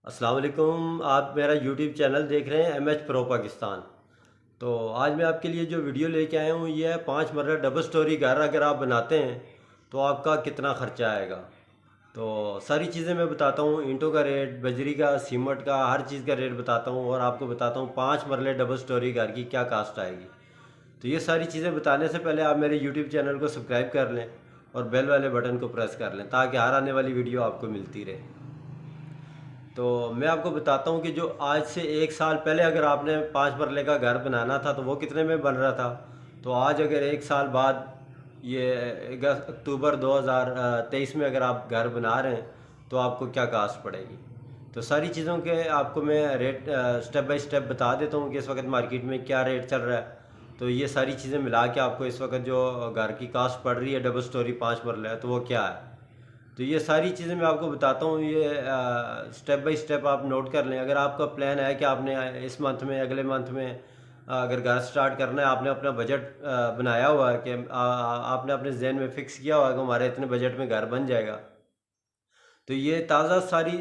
अस्सलाम वालेकुम। आप मेरा यूट्यूब चैनल देख रहे हैं एम एच प्रो पाकिस्तान। तो आज मैं आपके लिए जो वीडियो लेके आया हूँ ये है 5 मरला डबल स्टोरी घर अगर आप बनाते हैं तो आपका कितना ख़र्चा आएगा। तो सारी चीज़ें मैं बताता हूँ, ईंटों का रेट, बजरी का, सीमेंट का, हर चीज़ का रेट बताता हूँ और आपको बताता हूँ 5 मरले डबल स्टोरी घर की क्या कास्ट आएगी। तो ये सारी चीज़ें बताने से पहले आप मेरे यूट्यूब चैनल को सब्सक्राइब कर लें और बेल वाले बटन को प्रेस कर लें ताकि हर आने वाली वीडियो आपको मिलती रहे। तो मैं आपको बताता हूँ कि जो आज से 1 साल पहले अगर आपने 5 मरले का घर बनाना था तो वो कितने में बन रहा था। तो आज अगर 1 साल बाद ये अक्टूबर 2023 में अगर आप घर बना रहे हैं तो आपको क्या कास्ट पड़ेगी। तो सारी चीज़ों के आपको मैं रेट स्टेप बाय स्टेप बता देता हूँ कि इस वक्त मार्केट में क्या रेट चल रहा है। तो ये सारी चीज़ें मिला के आपको इस वक्त जो घर की कास्ट पड़ रही है डबल स्टोरी 5 मरला तो वो क्या है। तो ये सारी चीज़ें मैं आपको बताता हूँ, ये स्टेप बाय स्टेप आप नोट कर लें। अगर आपका प्लान है कि आपने इस मंथ में, अगले मंथ में अगर घर स्टार्ट करना है, आपने अपना बजट बनाया हुआ है कि आपने अपने जहन में फ़िक्स किया हुआ है कि हमारे इतने बजट में घर बन जाएगा। तो ये ताज़ा सारी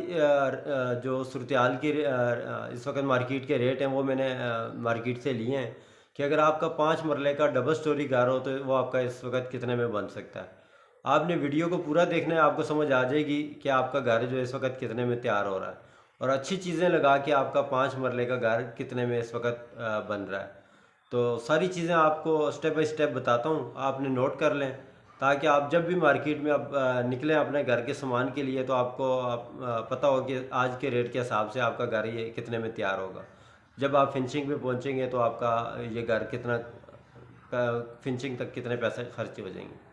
जो सूरत हाल की इस वक्त मार्केट के रेट हैं वो मैंने मार्केट से लिए हैं कि अगर आपका 5 मरले का डबल स्टोरी घर हो तो वो आपका इस वक्त कितने में बन सकता है। आपने वीडियो को पूरा देखना है, आपको समझ आ जाएगी कि आपका घर जो इस वक्त कितने में तैयार हो रहा है और अच्छी चीज़ें लगा के आपका 5 मरले का घर कितने में इस वक्त बन रहा है। तो सारी चीज़ें आपको स्टेप बाय स्टेप बताता हूँ, आपने नोट कर लें ताकि आप जब भी मार्केट में आप निकलें अपने घर के सामान के लिए तो आपको पता हो कि आज के रेट के हिसाब से आपका घर ये कितने में तैयार होगा। जब आप फिनिशिंग पे पहुंचेंगे तो आपका ये घर कितना फिनिशिंग तक कितने पैसे खर्च हो जाएंगे।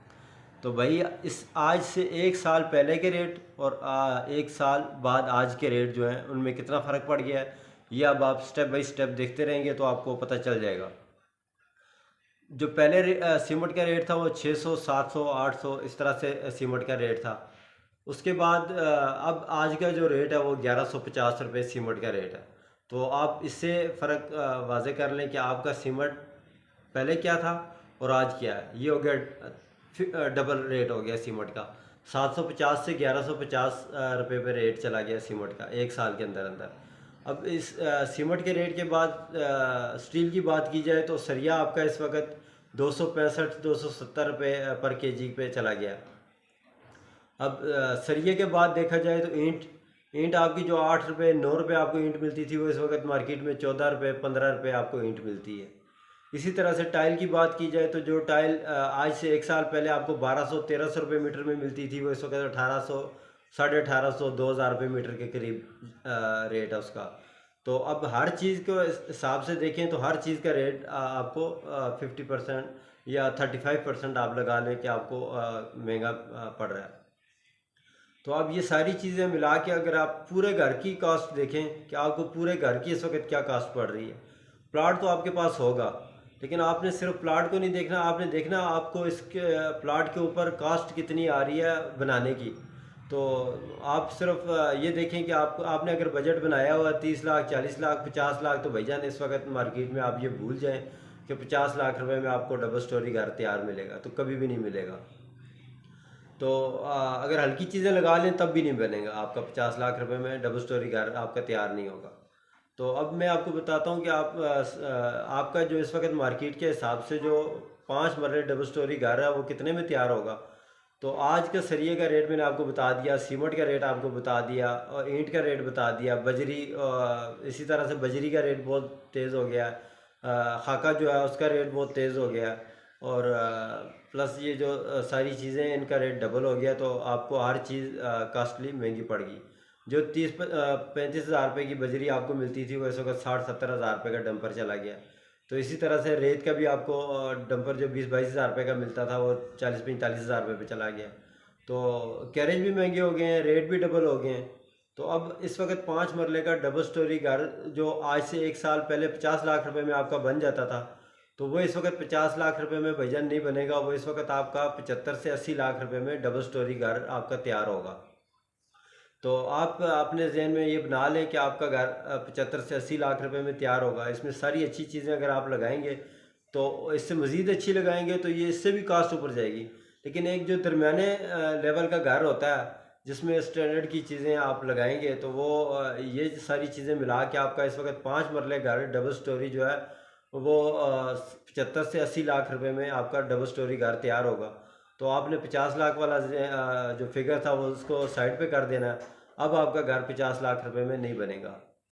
तो भाई इस आज से 1 साल पहले के रेट और 1 साल बाद आज के रेट जो हैं उनमें कितना फ़र्क पड़ गया है, ये अब आप स्टेप बाय स्टेप देखते रहेंगे तो आपको पता चल जाएगा। जो पहले सीमेंट का रेट था वो 600, 700, 800 इस तरह से सीमेंट का रेट था। उसके बाद अब आज का जो रेट है वो 1150 रुपये सीमेंट का रेट है। तो आप इससे फ़र्क वाज़े कर लें कि आपका सीमेंट पहले क्या था और आज क्या है। ये हो गया डबल रेट हो गया सीमेंट का। 750 से 1150 रुपये पे रेट चला गया सीमेंट का 1 साल के अंदर अंदर। अब इस सीमेंट के रेट के बाद स्टील की बात की जाए तो सरिया आपका इस वक्त 265 270 रुपये पर केजी पे चला गया। अब सरिये के बाद देखा जाए तो ईंट ईंट आपकी जो 8 रुपये 9 रुपये आपको ईंट मिलती थी वो इस वक्त मार्केट में 14 रुपये 15 रुपये आपको ईंट मिलती है। इसी तरह से टाइल की बात की जाए तो जो टाइल आज से 1 साल पहले आपको 1200 1300 रुपये मीटर में मिलती थी वो इस वक्त 1800 1850 2000 रुपये मीटर के करीब रेट है उसका। तो अब हर चीज़ को इस हिसाब से देखें तो हर चीज़ का रेट आपको 50% या 35% आप लगा लें कि आपको महंगा पड़ रहा है। तो अब ये सारी चीज़ें मिला के अगर आप पूरे घर की कॉस्ट देखें कि आपको पूरे घर की इस वक्त क्या कॉस्ट पड़ रही है। प्लाट तो आपके पास होगा लेकिन आपने सिर्फ प्लाट को नहीं देखना, आपने देखना आपको इसके प्लाट के ऊपर कॉस्ट कितनी आ रही है बनाने की। तो आप सिर्फ ये देखें कि आपने अगर बजट बनाया हुआ 30 लाख 40 लाख 50 लाख तो भाईजान इस वक्त मार्केट में आप ये भूल जाएं कि 50 लाख रुपए में आपको डबल स्टोरी घर तैयार मिलेगा, तो कभी भी नहीं मिलेगा। तो अगर हल्की चीज़ें लगा लें तब भी नहीं बनेगा आपका 50 लाख रुपए में डबल स्टोरी घर आपका तैयार नहीं होगा। तो अब मैं आपको बताता हूँ कि आपका जो इस वक्त मार्केट के हिसाब से जो 5 मरले डबल स्टोरी घर है वो कितने में तैयार होगा। तो आज का सरिये का रेट मैंने आपको बता दिया, सीमेंट का रेट आपको बता दिया और ईंट का रेट बता दिया, बजरी इसी तरह से बजरी का रेट बहुत तेज़ हो गया है। खाका जो है उसका रेट बहुत तेज़ हो गया है और प्लस ये जो सारी चीज़ें हैं इनका रेट डबल हो गया तो आपको हर चीज़ कास्टली महंगी पड़ गई। जो 35 हज़ार रुपये की बजरी आपको मिलती थी वो इस वक्त 60 70 हज़ार रुपये का डंपर चला गया। तो इसी तरह से रेत का भी आपको डंपर जो 20 22 हज़ार रुपये का मिलता था वो 40 45 हज़ार रुपये पे चला गया। तो कैरेज भी महंगे हो गए हैं, रेट भी डबल हो गए हैं। तो अब इस वक्त 5 मरले का डबल स्टोरी घर जो आज से 1 साल पहले 50 लाख रुपए में आपका बन जाता था तो वो इस वक्त 50 लाख रुपए में भैजन नहीं बनेगा। वो इस वक्त आपका 75 से 80 लाख रुपए में डबल स्टोरी घर आपका तैयार होगा। तो आप अपने जहन में ये बना लें कि आपका घर 75 से 80 लाख रुपए में तैयार होगा। इसमें सारी अच्छी चीज़ें अगर आप लगाएंगे तो इससे मज़ीद अच्छी लगाएंगे तो ये इससे भी कास्ट ऊपर जाएगी। लेकिन एक जो दरमियाने लेवल का घर होता है जिसमें स्टैंडर्ड की चीज़ें आप लगाएंगे तो वो ये सारी चीज़ें मिला के आपका इस वक्त 5 मरले घर डबल स्टोरी जो है वो 75 से 80 लाख रुपए में आपका डबल स्टोरी घर तैयार होगा। तो आपने 50 लाख वाला जो फिगर था वो उसको साइड पे कर देना है। अब आपका घर 50 लाख रुपए में नहीं बनेगा।